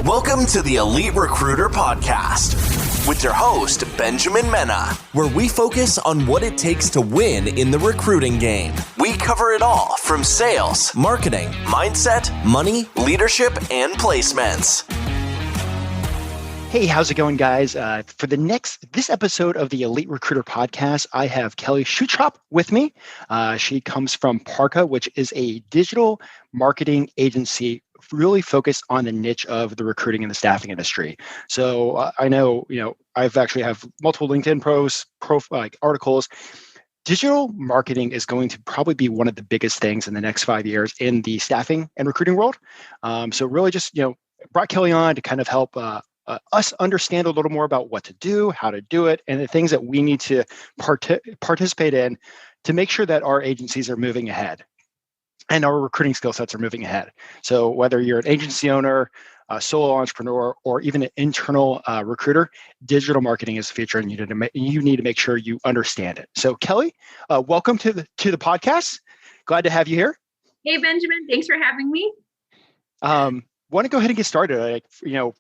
Welcome to the Elite Recruiter Podcast with your host, Benjamin Mena, where we focus on what it takes to win in the recruiting game. We cover it all from sales, marketing, mindset, money, leadership, and placements. Hey, how's it going, guys? For this episode of the Elite Recruiter Podcast, I have Kelli Schutrop with me. She comes from Parqa, which is a digital marketing agency really focused on the niche of the recruiting and the staffing industry. So I know, I've actually have multiple LinkedIn articles. Digital marketing is going to probably be one of the biggest things in the next 5 years in the staffing and recruiting world. So really just, brought Kelli on to kind of help us understand a little more about what to do, how to do it, and the things that we need to participate in to make sure that our agencies are moving ahead and our recruiting skill sets are moving ahead. So whether you're an agency owner, a solo entrepreneur, or even an internal recruiter, digital marketing is the future, and you need to make sure you understand it. So Kelli, welcome to the podcast. Glad to have you here. Hey, Benjamin. Thanks for having me. Want to go ahead and get started.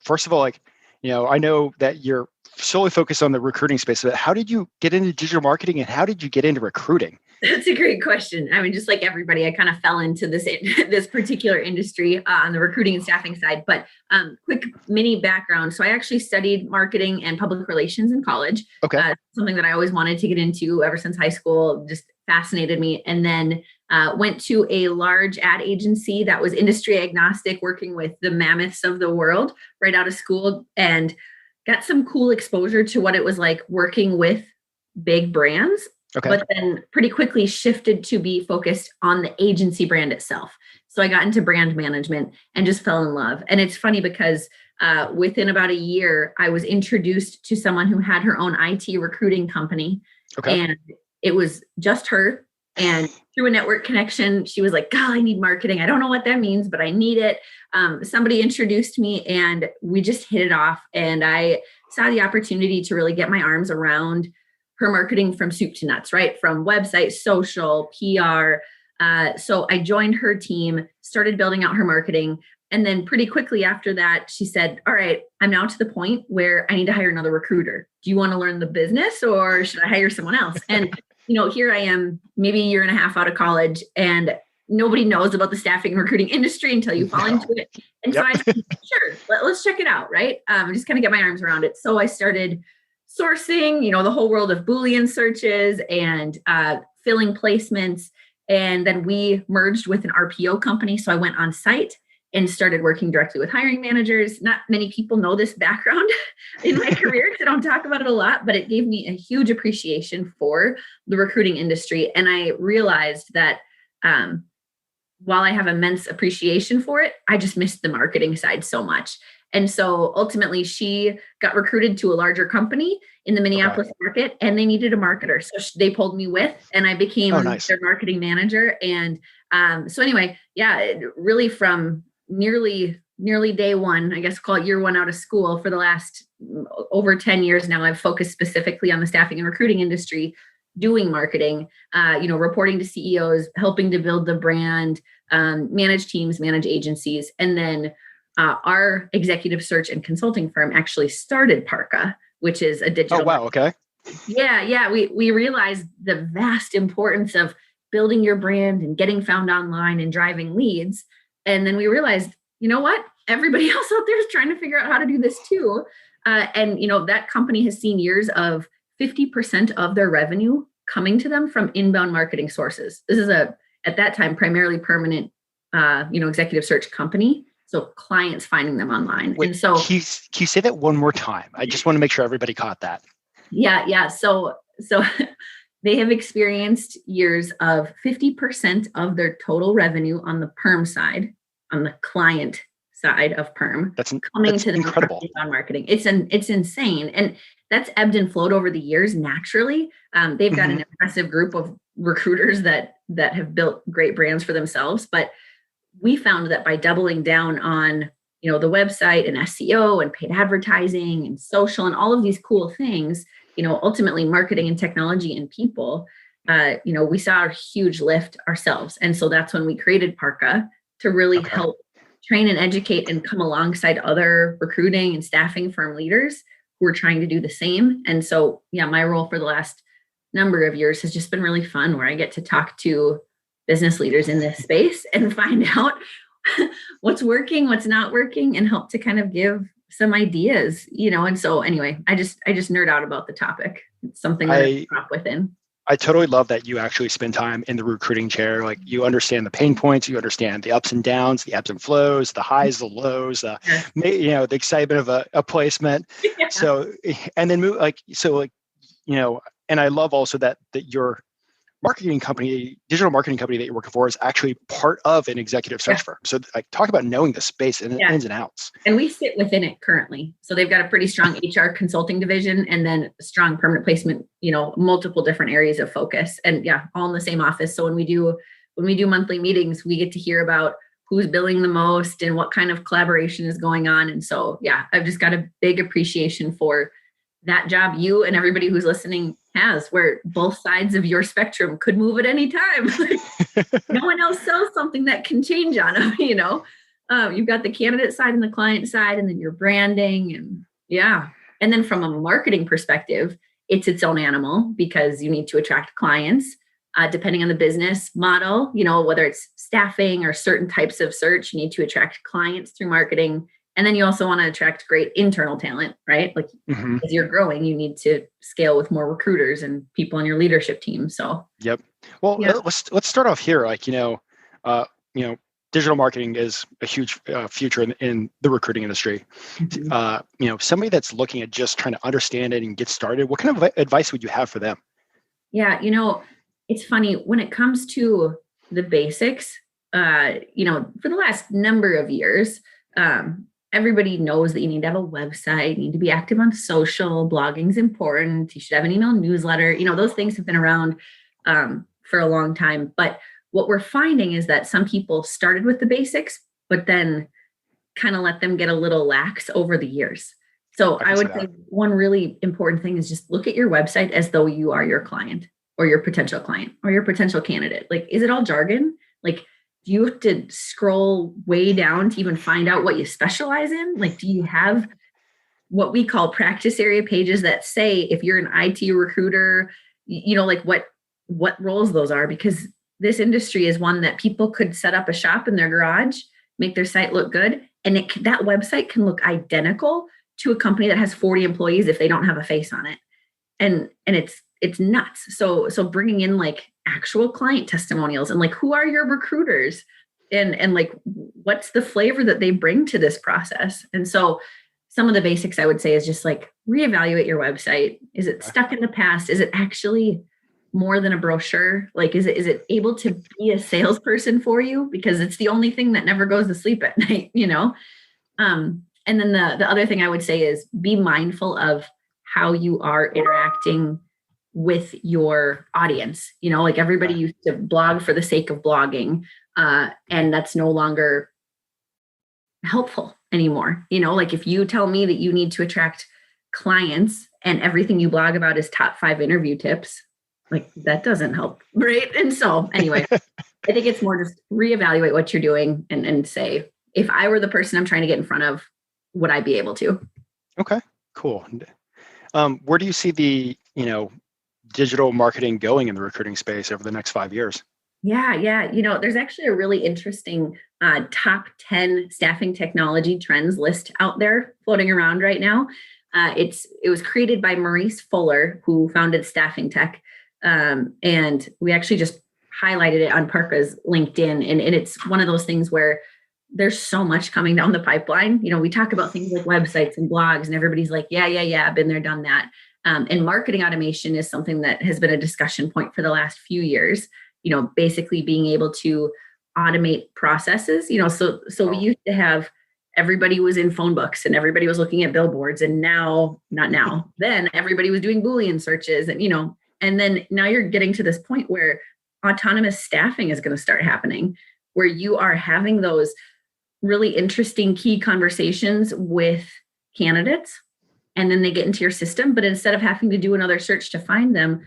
First of all, I know that you're solely focused on the recruiting space, but how did you get into digital marketing and how did you get into recruiting? That's a great question. I mean, just like everybody, I kind of fell into this particular industry on the recruiting and staffing side. But quick mini background. So I actually studied marketing and public relations in college. Okay. Something that I always wanted to get into ever since high school, just fascinated me. And then went to a large ad agency that was industry agnostic, working with the mammoths of the world right out of school, and got some cool exposure to what it was like working with big brands. Okay. But then pretty quickly shifted to be focused on the agency brand itself. So I got into brand management and just fell in love. And it's funny because within about a year, I was introduced to someone who had her own IT recruiting company. Okay. And it was just her. And through a network connection, she was like, God, I need marketing. I don't know what that means, but I need it. Somebody introduced me and we just hit it off. And I saw the opportunity to really get my arms around her marketing from soup to nuts, right? From website, social, PR. So I joined her team, started building out her marketing. And then pretty quickly after that, she said, all right, I'm now to the point where I need to hire another recruiter. Do you want to learn the business or should I hire someone else? And, here I am, maybe a year and a half out of college, and nobody knows about the staffing and recruiting industry until you fall into it. And so I said, sure, let's check it out, right? Just kind of get my arms around it. So I started sourcing, the whole world of Boolean searches and filling placements. And then we merged with an RPO company. So I went on site and started working directly with hiring managers. Not many people know this background in my career, because I don't talk about it a lot, but it gave me a huge appreciation for the recruiting industry. And I realized that while I have immense appreciation for it, I just missed the marketing side so much. And so ultimately she got recruited to a larger company in the Minneapolis market, and they needed a marketer. So they pulled me with, and I became their marketing manager. And so anyway, really from nearly day one, I guess call it year one out of school, for the last over 10 years now, I've focused specifically on the staffing and recruiting industry, doing marketing, reporting to CEOs, helping to build the brand, manage teams, manage agencies. And then our executive search and consulting firm actually started Parqa, which is a digital. Oh, wow. Okay. Yeah. We realized the vast importance of building your brand and getting found online and driving leads. And then we realized, you know what? Everybody else out there is trying to figure out how to do this too. And that company has seen years of 50% of their revenue coming to them from inbound marketing sources. This is at that time, primarily permanent, executive search company. So clients finding them online. Wait, and so can you say that one more time? I just want to make sure everybody caught that. Yeah. So they have experienced years of 50% of their total revenue on the perm side, on the client side of perm, that's coming to them incredible. From inbound marketing. It's insane. And that's ebbed and flowed over the years naturally. They've got an impressive group of recruiters that have built great brands for themselves. But we found that by doubling down on, the website and SEO and paid advertising and social and all of these cool things, ultimately marketing and technology and people, we saw a huge lift ourselves. And so that's when we created Parqa to really help train and educate and come alongside other recruiting and staffing firm leaders who are trying to do the same. And so, yeah, my role for the last number of years has just been really fun, where I get to talk to business leaders in this space and find out what's working, what's not working, and help to kind of give some ideas, And so anyway, I just nerd out about the topic. It's something that I drop within. I totally love that you actually spend time in the recruiting chair. Like, you understand the pain points, you understand the ups and downs, the ebbs and flows, the highs, the lows, the excitement of a placement. Yeah. So, and then and I love also that your marketing company, digital marketing company that you're working for, is actually part of an executive search firm. So talk about knowing the space and ins and outs. And we sit within it currently. So they've got a pretty strong HR consulting division, and then a strong permanent placement, multiple different areas of focus, and all in the same office. So when we do monthly meetings, we get to hear about who's billing the most and what kind of collaboration is going on. And so, I've just got a big appreciation for that job you and everybody who's listening has, where both sides of your spectrum could move at any time. No one else sells something that can change on them, You've got the candidate side and the client side, and then your branding, and then from a marketing perspective, it's its own animal, because you need to attract clients, depending on the business model, whether it's staffing or certain types of search, you need to attract clients through marketing. And then you also want to attract great internal talent, right? Like, as you're growing, you need to scale with more recruiters and people on your leadership team. So, yep. Well, let's start off here. Like, digital marketing is a huge future in the recruiting industry. Mm-hmm. Somebody that's looking at just trying to understand it and get started, what kind of advice would you have for them? Yeah, it's funny when it comes to the basics. For the last number of years, everybody knows that you need to have a website, you need to be active on social, blogging's important, you should have an email newsletter. Those things have been around for a long time. But what we're finding is that some people started with the basics, but then kind of let them get a little lax over the years. So I would say one really important thing is just look at your website as though you are your client or your potential client or your potential candidate. Like, is it all jargon? Like, do you have to scroll way down to even find out what you specialize in? Like, do you have what we call practice area pages that say, if you're an IT recruiter, like what roles those are? Because this industry is one that people could set up a shop in their garage, make their site look good, and that website can look identical to a company that has 40 employees if they don't have a face on it. And it's nuts. So bringing in like actual client testimonials and like, who are your recruiters and like, what's the flavor that they bring to this process? And so some of the basics I would say is just like reevaluate your website. Is it stuck in the past? Is it actually more than a brochure? Like, is it able to be a salesperson for you? Because it's the only thing that never goes to sleep at night, And then the other thing I would say is be mindful of how you are interacting with your audience. Like everybody used to blog for the sake of blogging, and that's no longer helpful anymore. Like if you tell me that you need to attract clients and everything you blog about is top 5 interview tips, like that doesn't help, right? And so anyway, I think it's more just reevaluate what you're doing and say, if I were the person I'm trying to get in front of, would I be able to? Okay, cool. Where do you see the, digital marketing going in the recruiting space over the next 5 years? Yeah. There's actually a really interesting top 10 staffing technology trends list out there floating around right now. It was created by Maurice Fuller, who founded Staffing Tech. And we actually just highlighted it on Parqa's LinkedIn. And it's one of those things where there's so much coming down the pipeline. We talk about things like websites and blogs, and everybody's like, yeah, been there, done that. And marketing automation is something that has been a discussion point for the last few years, basically being able to automate processes, so we used to have everybody was in phone books and everybody was looking at billboards, and then everybody was doing Boolean searches and then now you're getting to this point where autonomous staffing is going to start happening, where you are having those really interesting key conversations with candidates, and then they get into your system. But instead of having to do another search to find them,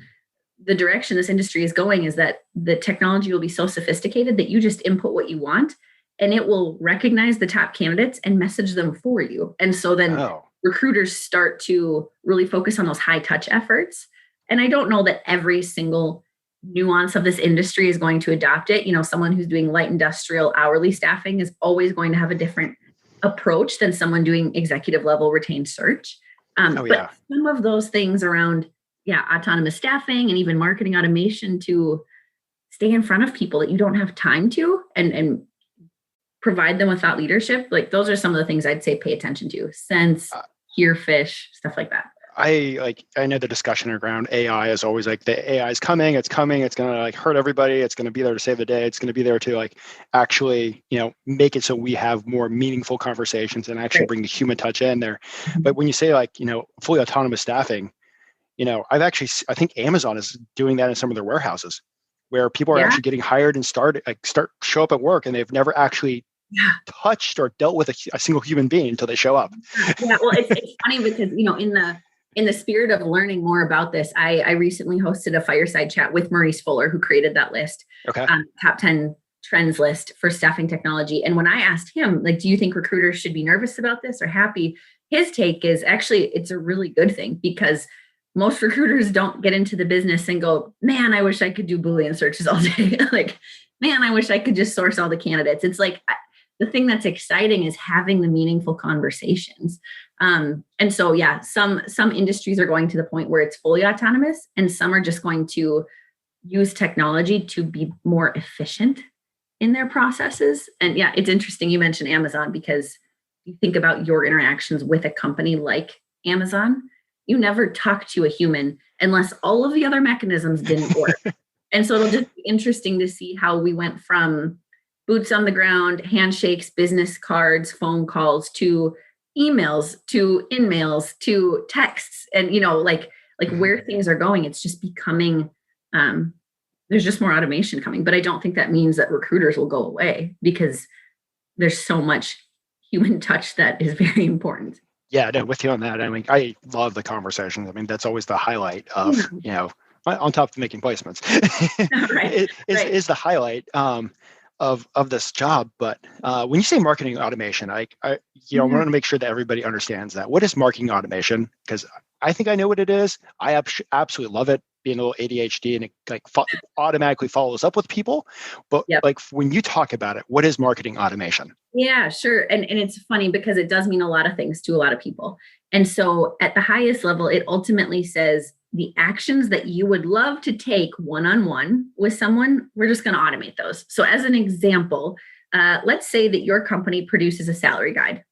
the direction this industry is going is that the technology will be so sophisticated that you just input what you want, and it will recognize the top candidates and message them for you. And so then recruiters start to really focus on those high touch efforts. And I don't know that every single nuance of this industry is going to adopt it. You know, someone who's doing light industrial hourly staffing is always going to have a different approach than someone doing executive level retained search. But some of those things around, autonomous staffing and even marketing automation to stay in front of people that you don't have time to and provide them with thought leadership. Like those are some of the things I'd say pay attention to. Sense, hear, fish, stuff like that. I know the discussion around AI is always like the AI is coming, it's going to like hurt everybody. It's going to be there to save the day. It's going to be there to like actually, make it so we have more meaningful conversations and actually bring the human touch in there. But when you say like, fully autonomous staffing, I think Amazon is doing that in some of their warehouses where people are actually getting hired and show up at work and they've never actually touched or dealt with a single human being until they show up. Yeah. Well, it's funny because, in the spirit of learning more about this, I recently hosted a fireside chat with Maurice Fuller, who created that list, top 10 trends list for staffing technology. And when I asked him, like, do you think recruiters should be nervous about this or happy? His take is actually, it's a really good thing because most recruiters don't get into the business and go, man, I wish I could do Boolean searches all day. Like, man, I wish I could just source all the candidates. It's like, the thing that's exciting is having the meaningful conversations. And so, some industries are going to the point where it's fully autonomous and some are just going to use technology to be more efficient in their processes. And it's interesting you mentioned Amazon because you think about your interactions with a company like Amazon, you never talk to a human unless all of the other mechanisms didn't work. And so it'll just be interesting to see how we went from boots on the ground, handshakes, business cards, phone calls, to emails, to in-mails, to texts, and like where things are going. It's just becoming, there's just more automation coming. But I don't think that means that recruiters will go away because there's so much human touch that is very important. Yeah, no, with you on that. I mean, I love the conversations. I mean, that's always the highlight of, on top of making placements, is the highlight of this job. But when you say marketing automation, I want to make sure that everybody understands that. What is marketing automation? Because I think I know what it is. I absolutely love it, being a little ADHD, and it automatically follows up with people. But like when you talk about it, what is marketing automation? Yeah, sure. And it's funny because it does mean a lot of things to a lot of people. And so at the highest level, it ultimately says the actions that you would love to take one-on-one with someone, we're just going to automate those. So as an example, let's say that your company produces a salary guide.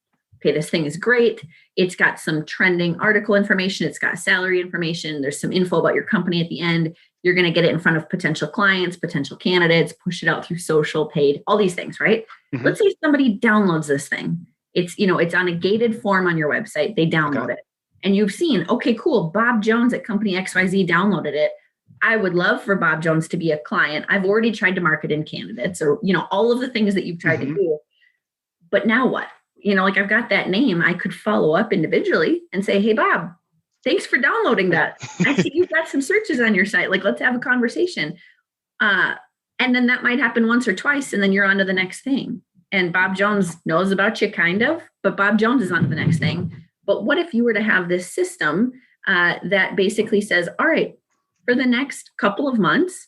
Okay, this thing is great. It's got some trending article information. It's got salary information. There's some info about your company at the end. You're going to get it in front of potential clients, potential candidates, push it out through social, paid, all these things, right? Mm-hmm. Let's say somebody downloads this thing. It's, it's on a gated form on your website. They download it. And you've seen, okay, cool, Bob Jones at company XYZ downloaded it. I would love for Bob Jones to be a client. I've already tried to market in candidates or, all of the things that you've tried to do. But now what? I've got that name. I could follow up individually and say, hey, Bob, thanks for downloading that. I see you've got some searches on your site. Like, let's have a conversation. And then that might happen once or twice, and then you're on to the next thing. And Bob Jones knows about you kind of, but Bob Jones is on to the next thing. But what if you were to have this system that basically says, all right, for the next couple of months,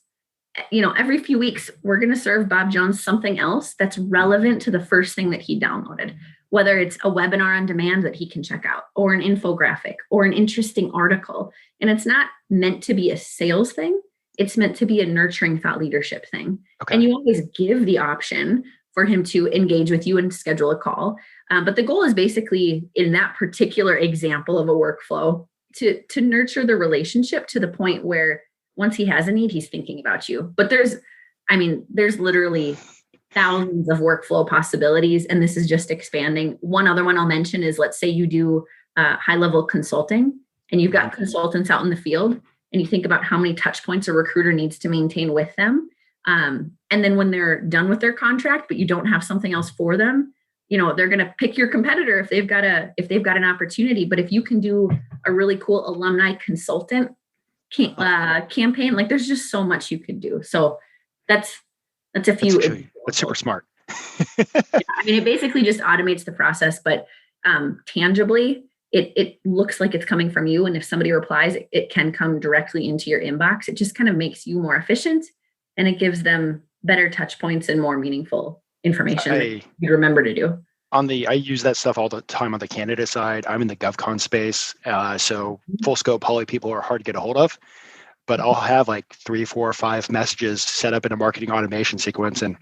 every few weeks, we're going to serve Bob Jones something else that's relevant to the first thing that he downloaded, whether it's a webinar on demand that he can check out or an infographic or an interesting article. And it's not meant to be a sales thing. It's meant to be a nurturing thought leadership thing. Okay. And you always give the option for him to engage with you and schedule a call. But the goal is basically, in that particular example of a workflow, to nurture the relationship to the point where once he has a need, he's thinking about you. But there's literally thousands of workflow possibilities, and this is just expanding. One other one I'll mention is, let's say you do high-level consulting, and you've got consultants out in the field, and you think about how many touch points a recruiter needs to maintain with them. And then when they're done with their contract, but you don't have something else for them, they're going to pick your competitor if they've got an opportunity. But if you can do a really cool alumni consultant campaign, like there's just so much you could do. So that's a few. That's super smart. I mean, it basically just automates the process, but tangibly, it looks like it's coming from you. And if somebody replies, it can come directly into your inbox. It just kind of makes you more efficient, and it gives them better touch points and more meaningful information that you remember to do. I use that stuff all the time on the candidate side. I'm in the GovCon space. So full scope poly people are hard to get a hold of, but I'll have like 3, 4, 5 messages set up in a marketing automation sequence. And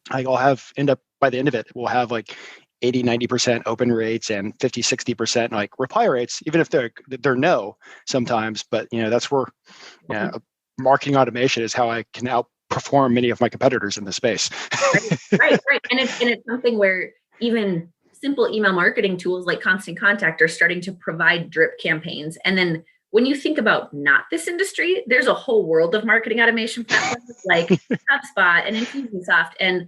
by the end of it, we'll have like 80, 90% open rates and 50, 60% like reply rates, even if they're no sometimes. But, that's where marketing automation is how I can outperform many of my competitors in the space. Right. And it's something where even simple email marketing tools like Constant Contact are starting to provide drip campaigns. And then when you think about not this industry, there's a whole world of marketing automation platforms like HubSpot and Infusionsoft and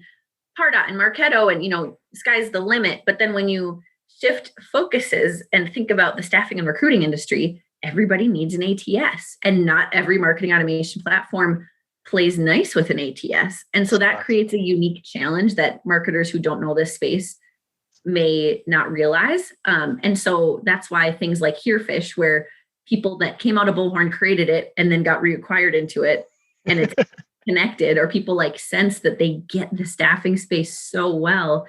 Pardot and Marketo, and sky's the limit. But then when you shift focuses and think about the staffing and recruiting industry, everybody needs an ATS, and not every marketing automation platform plays nice with an ATS. And so that creates a unique challenge that marketers who don't know this space may not realize. And so that's why things like Herefish, where people that came out of Bullhorn created it and then got reacquired into it, and it's connected, or people like Sense that they get the staffing space so well,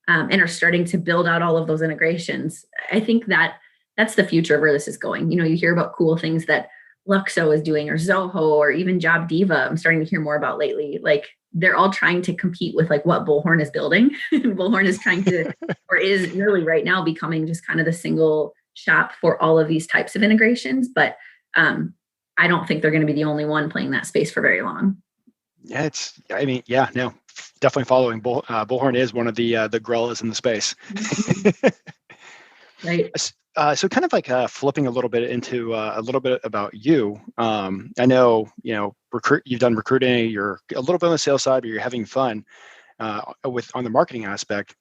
and are starting to build out all of those integrations. I think that's the future of where this is going. You hear about cool things that Luxo is doing, or Zoho, or even Job Diva. I'm starting to hear more about lately. Like, they're all trying to compete with like what Bullhorn is building. Bullhorn is trying to, or is really right now becoming just kind of the single shop for all of these types of integrations. But I don't think they're going to be the only one playing that space for very long. Yeah, definitely following. Bullhorn is one of the gorillas in the space. Right. So kind of like flipping a little bit into a little bit about you. I know, you've done recruiting, you're a little bit on the sales side, but you're having fun on the marketing aspect.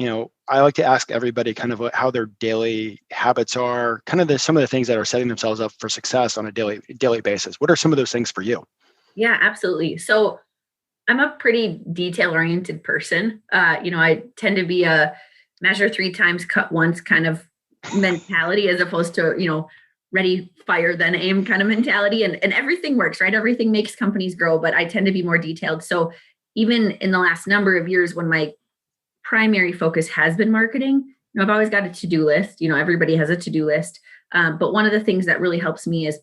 I like to ask everybody kind of how their daily habits are, kind of some of the things that are setting themselves up for success on a daily basis. What are some of those things for you? Yeah, absolutely. So I'm a pretty detail-oriented person. I tend to be a measure 3 times, cut once kind of mentality, as opposed to, ready, fire, then aim kind of mentality. And everything works, right? Everything makes companies grow, but I tend to be more detailed. So even in the last number of years, when my primary focus has been marketing, I've always got a to-do list. Everybody has a to-do list. But one of the things that really helps me is,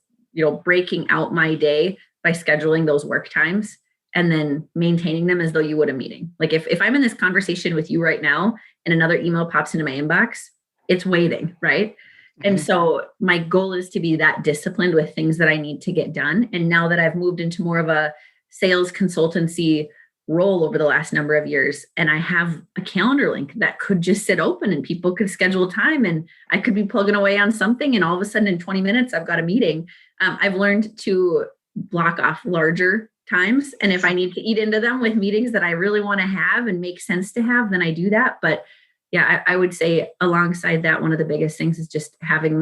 breaking out my day by scheduling those work times and then maintaining them as though you would a meeting. Like if I'm in this conversation with you right now and another email pops into my inbox, it's waiting, right? Mm-hmm. And so my goal is to be that disciplined with things that I need to get done. And now that I've moved into more of a sales consultancy role over the last number of years, and I have a calendar link that could just sit open and people could schedule time, and I could be plugging away on something, and all of a sudden in 20 minutes, I've got a meeting. I've learned to block off larger times. And if I need to eat into them with meetings that I really want to have and make sense to have, then I do that. But yeah, I would say alongside that, one of the biggest things is just having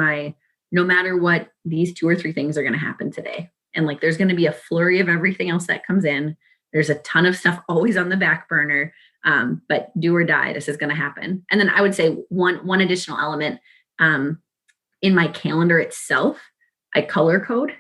no matter what, these 2 or 3 things are going to happen today. And like, there's going to be a flurry of everything else that comes in. There's a ton of stuff always on the back burner, but do or die, this is going to happen. And then I would say one additional element in my calendar itself, I color code.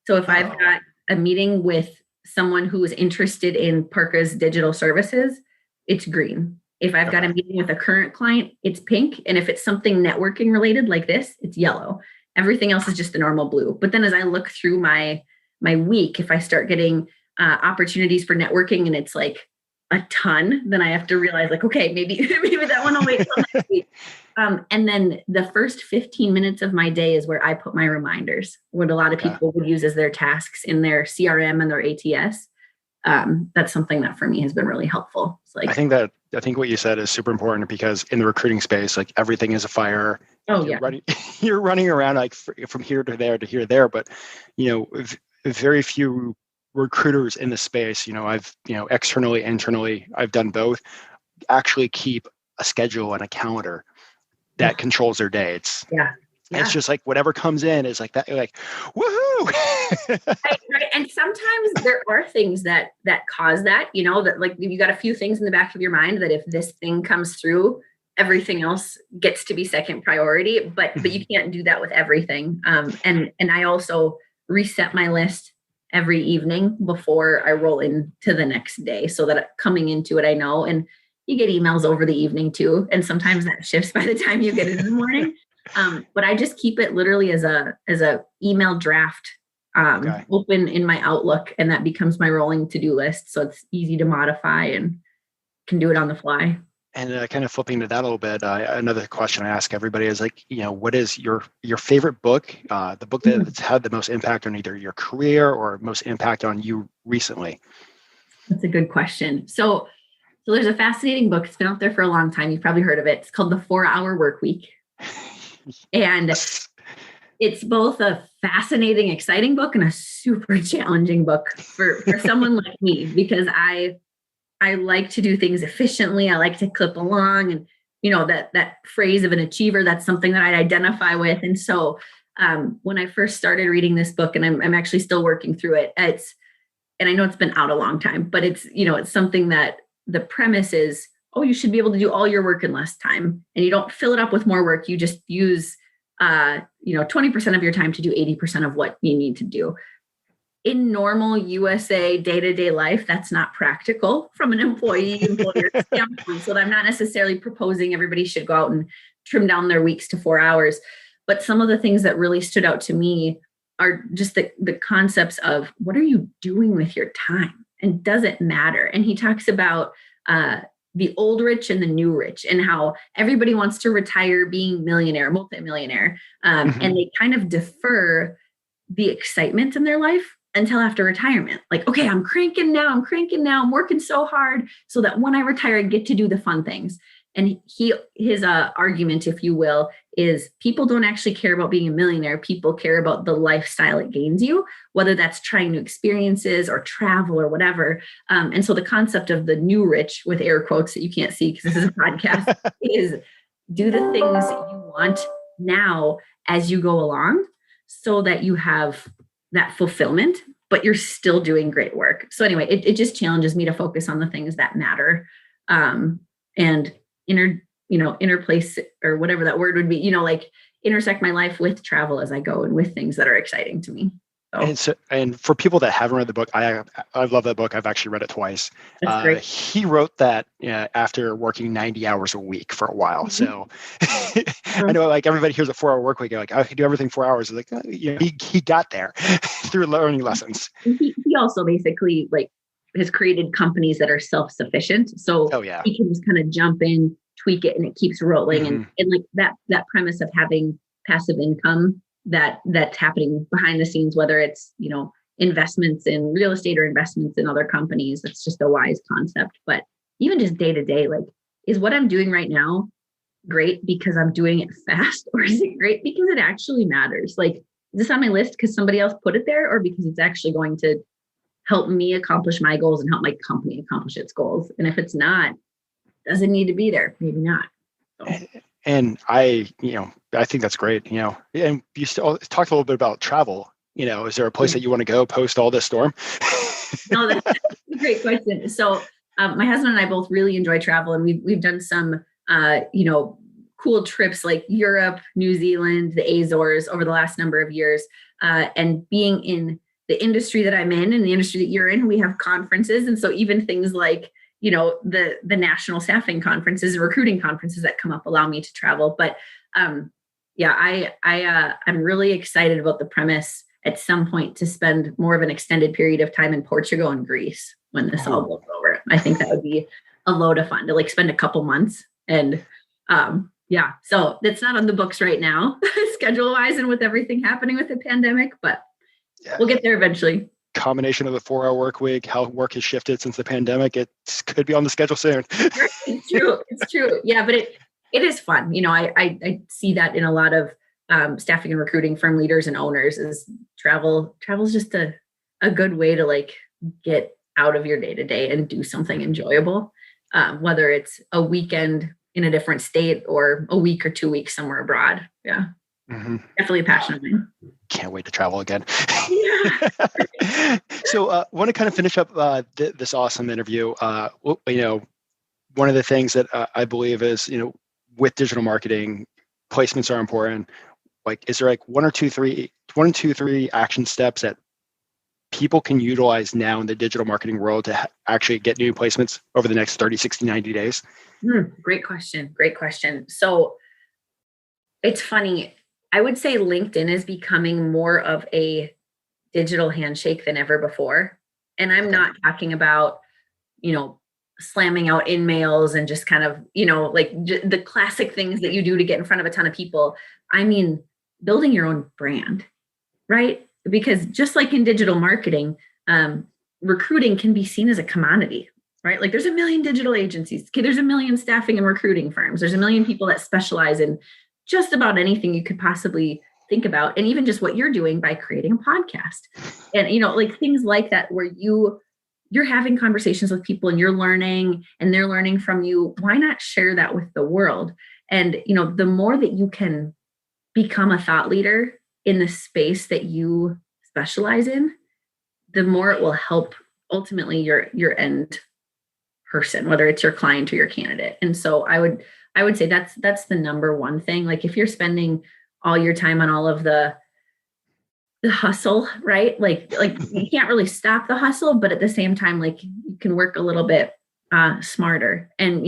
So if I've got a meeting with someone who is interested in Parqa's digital services, it's green. If I've got a meeting with a current client, it's pink. And if it's something networking related like this, it's yellow. Everything else is just the normal blue. But then as I look through my week, if I start getting opportunities for networking and it's like a ton, then I have to realize like, okay, maybe that one will wait till next week. And then the first 15 minutes of my day is where I put my reminders, what a lot of people would use as their tasks in their CRM and their ATS. That's something that for me has been really helpful. It's like, I think what you said is super important, because in the recruiting space, like everything is a fire. You're running around like from here to there, but very few recruiters in the space, I've externally, internally, I've done both, actually keep a schedule and a calendar that controls their day. And it's just like whatever comes in is like that. You're like, woohoo! Right. And sometimes there are things that cause that, that like you got a few things in the back of your mind that if this thing comes through, everything else gets to be second priority. But you can't do that with everything. And I also reset my list every evening before I roll into the next day, so that coming into it, I know. And you get emails over the evening too, and sometimes that shifts by the time you get it in the morning. But I just keep it literally as a email draft open in my Outlook, and that becomes my rolling to-do list. So it's easy to modify and can do it on the fly. And kind of flipping to that a little bit, another question I ask everybody is like, what is your favorite book, the book that's had the most impact on either your career or most impact on you recently? That's a good question. So there's a fascinating book. It's been out there for a long time. You've probably heard of it. It's called The 4-Hour Workweek. And it's both a fascinating, exciting book and a super challenging book for someone like me, because I like to do things efficiently. I like to clip along, and that phrase of an achiever, that's something that I identify with. And so when I first started reading this book, and I'm actually still working through it, and I know it's been out a long time, but it's something that the premise is, you should be able to do all your work in less time, and you don't fill it up with more work. You just use 20% of your time to do 80% of what you need to do. In normal USA day-to-day life, that's not practical from an employer standpoint. So I'm not necessarily proposing everybody should go out and trim down their weeks to 4 hours. But some of the things that really stood out to me are just the concepts of, what are you doing with your time? And does it matter? And he talks about the old rich and the new rich, and how everybody wants to retire being millionaire, multimillionaire. And they kind of defer the excitement in their life until after retirement. Like, okay, I'm cranking now, I'm working so hard so that when I retire, I get to do the fun things. And his argument, if you will, is people don't actually care about being a millionaire. People care about the lifestyle it gains you, whether that's trying new experiences or travel or whatever. And so the concept of the new rich, with air quotes that you can't see because this is a podcast, is do the things you want now as you go along, so that you have that fulfillment, but you're still doing great work. So anyway, it just challenges me to focus on the things that matter, and interplace, or whatever that word would be, like intersect my life with travel as I go, and with things that are exciting to me. And for people that haven't read the book, I love that book. I've actually read it twice. That's great. He wrote that after working 90 hours a week for a while. So I know, like, everybody hears a 4-hour work week, you're like, I can do everything 4 hours. Like, he got there through learning lessons. He also basically has created companies that are self-sufficient. So he can just kind of jump in, tweak it, and it keeps rolling. And like that premise of having passive income that's happening behind the scenes, whether it's, investments in real estate or investments in other companies, that's just a wise concept. But even just day to day, like, is what I'm doing right now great because I'm doing it fast, or is it great because it actually matters? Like, is this on my list because somebody else put it there, or because it's actually going to help me accomplish my goals and help my company accomplish its goals? And if it's not, does it need to be there? Maybe not. So. And I think that's great, and you still talked a little bit about travel. Is there a place that you want to go post all this storm? No, that's a great question. So my husband and I both really enjoy travel, and we've done some, cool trips like Europe, New Zealand, the Azores over the last number of years. And being in the industry that I'm in and the industry that you're in, we have conferences. And so even things like, the national staffing conferences, recruiting conferences that come up allow me to travel. But I'm really excited about the premise at some point to spend more of an extended period of time in Portugal and Greece when this all blows over. I think that would be a load of fun to spend a couple months. And so that's not on the books right now, schedule wise, and with everything happening with the pandemic, but we'll get there eventually. Combination of the 4-hour work week, how work has shifted since the pandemic, it could be on the schedule soon. It's true. Yeah, but it is fun. I see that in a lot of staffing and recruiting firm leaders and owners, is travel is just a good way to get out of your day-to-day and do something enjoyable, whether it's a weekend in a different state or a week or 2 weeks somewhere abroad. Yeah. Definitely a passion of mine. Can't wait to travel again. Yeah. So I want to kind of finish up this awesome interview. One of the things that I believe is, with digital marketing, placements are important. Like, is there like one, two, three action steps that people can utilize now in the digital marketing world to actually get new placements over the next 30, 60, 90 days? Great question. So it's funny. I would say LinkedIn is becoming more of a digital handshake than ever before. And I'm not talking about, slamming out in-mails and just kind of, the classic things that you do to get in front of a ton of people. I mean, building your own brand, right? Because just like in digital marketing, recruiting can be seen as a commodity, right? Like there's a million digital agencies. Okay, there's a million staffing and recruiting firms. There's a million people that specialize in just about anything you could possibly think about. And even just what you're doing by creating a podcast and, things like that, where you're having conversations with people and you're learning and they're learning from you. Why not share that with the world? And, the more that you can become a thought leader in the space that you specialize in, the more it will help ultimately your end person, whether it's your client or your candidate. And so I would say that's the number one thing. Like if you're spending all your time on all of the hustle, right? Like you can't really stop the hustle, but at the same time, like you can work a little bit smarter. And,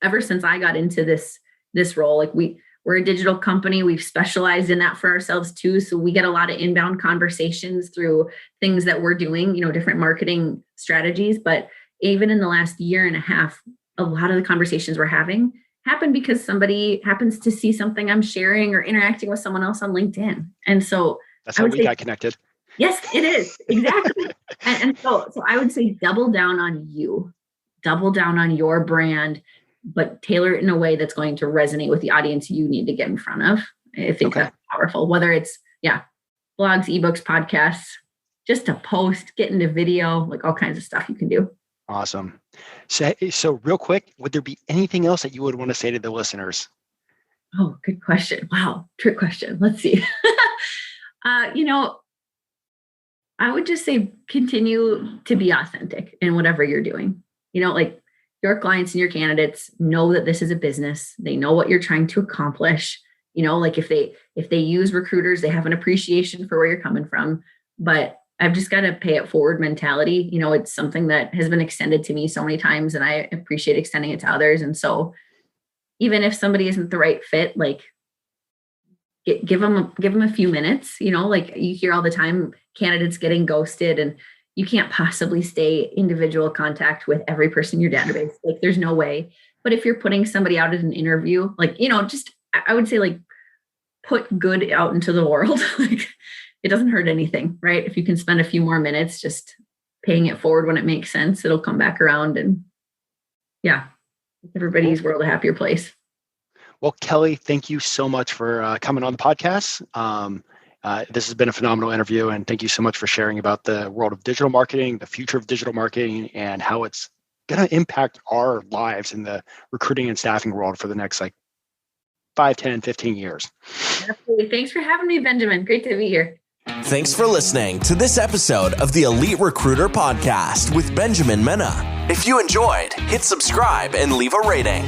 ever since I got into this role, like we're a digital company. We've specialized in that for ourselves too. So we get a lot of inbound conversations through things that we're doing, different marketing strategies. But even in the last year and a half, a lot of the conversations we're having happen because somebody happens to see something I'm sharing or interacting with someone else on LinkedIn. And so that's how we got connected. Yes, it is. Exactly. and so I would say double down on you, double down on your brand, but tailor it in a way that's going to resonate with the audience you need to get in front of. I think that's powerful, whether it's, blogs, ebooks, podcasts, just a post, get into video, like all kinds of stuff you can do. Awesome. So real quick, would there be anything else that you would want to say to the listeners? Oh, good question. Wow. Trick question. Let's see. I would just say continue to be authentic in whatever you're doing. Your clients and your candidates know that this is a business. They know what you're trying to accomplish. If they use recruiters, they have an appreciation for where you're coming from. But I've just got to pay it forward mentality. It's something that has been extended to me so many times, and I appreciate extending it to others. And so even if somebody isn't the right fit, like give them a few minutes, like you hear all the time, candidates getting ghosted, and you can't possibly stay individual contact with every person in your database. Like there's no way. But if you're putting somebody out at an interview, I would say put good out into the world. Like it doesn't hurt anything, right? If you can spend a few more minutes just paying it forward when it makes sense, it'll come back around and everybody's world a happier place. Well, Kelli, thank you so much for coming on the podcast. This has been a phenomenal interview, and thank you so much for sharing about the world of digital marketing, the future of digital marketing, and how it's going to impact our lives in the recruiting and staffing world for the next 5, 10, 15 years. Absolutely. Thanks for having me, Benjamin. Great to be here. Thanks for listening to this episode of the Elite Recruiter Podcast with Benjamin Mena. If you enjoyed, hit subscribe and leave a rating.